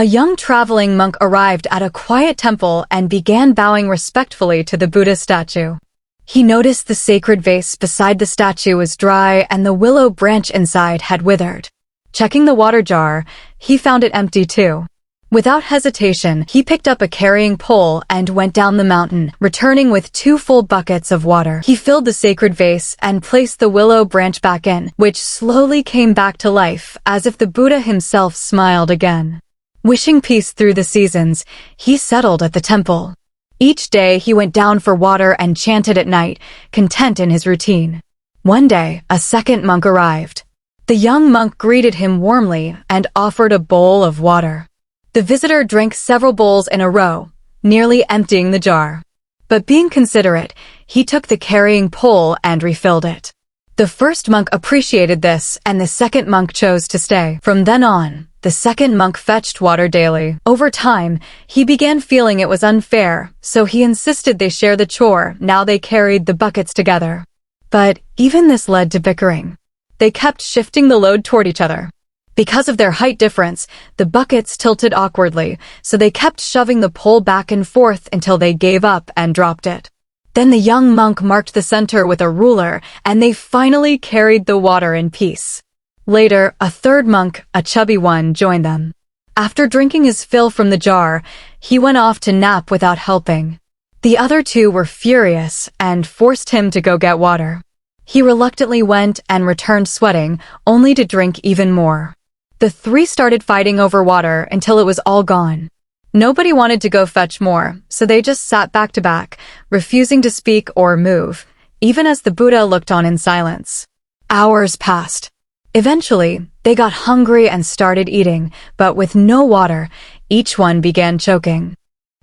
A young traveling monk arrived at a quiet temple and began bowing respectfully to the Buddha statue. He noticed the sacred vase beside the statue was dry and the willow branch inside had withered. Checking the water jar, he found it empty too. Without hesitation, he picked up a carrying pole and went down the mountain, returning with 2 full buckets of water. He filled the sacred vase and placed the willow branch back in, which slowly came back to life, as if the Buddha himself smiled again. Wishing peace through the seasons, he settled at the temple. Each day he went down for water and chanted at night, content in his routine. One day, a second monk arrived. The young monk greeted him warmly and offered a bowl of water. The visitor drank several bowls in a row, nearly emptying the jar. But being considerate, he took the carrying pole and refilled it. The first monk appreciated this, and the second monk chose to stay. From then on, the second monk fetched water daily. Over time, he began feeling it was unfair, so he insisted they share the chore. Now they carried the buckets together. But even this led to bickering. They kept shifting the load toward each other. Because of their height difference, the buckets tilted awkwardly, so they kept shoving the pole back and forth until they gave up and dropped it. Then the young monk marked the center with a ruler, and they finally carried the water in peace. Later, a third monk, a chubby one, joined them. After drinking his fill from the jar, he went off to nap without helping. The other 2 were furious and forced him to go get water. He reluctantly went and returned sweating, only to drink even more. The 3 started fighting over water until it was all gone. Nobody wanted to go fetch more, so they just sat back to back, refusing to speak or move, even as the Buddha looked on in silence. Hours passed. Eventually, they got hungry and started eating, but with no water, each one began choking.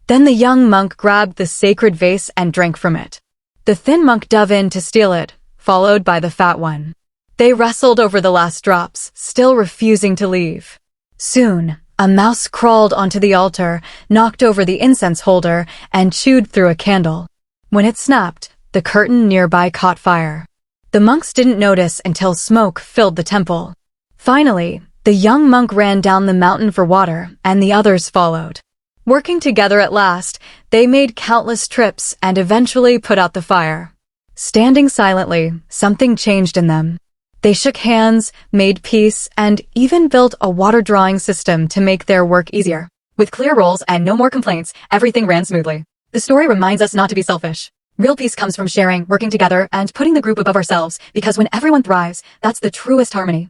Then the young monk grabbed the sacred vase and drank from it. The thin monk dove in to steal it, followed by the fat one. They wrestled over the last drops, still refusing to leave. Soon, a mouse crawled onto the altar, knocked over the incense holder, and chewed through a candle. When it snapped, the curtain nearby caught fire. The monks didn't notice until smoke filled the temple. Finally, the young monk ran down the mountain for water, and the others followed. Working together at last, they made countless trips and eventually put out the fire. Standing silently, something changed in them. They shook hands, made peace, and even built a water drawing system to make their work easier. With clear roles and no more complaints, everything ran smoothly. The story reminds us not to be selfish. Real peace comes from sharing, working together, and putting the group above ourselves, because when everyone thrives, that's the truest harmony.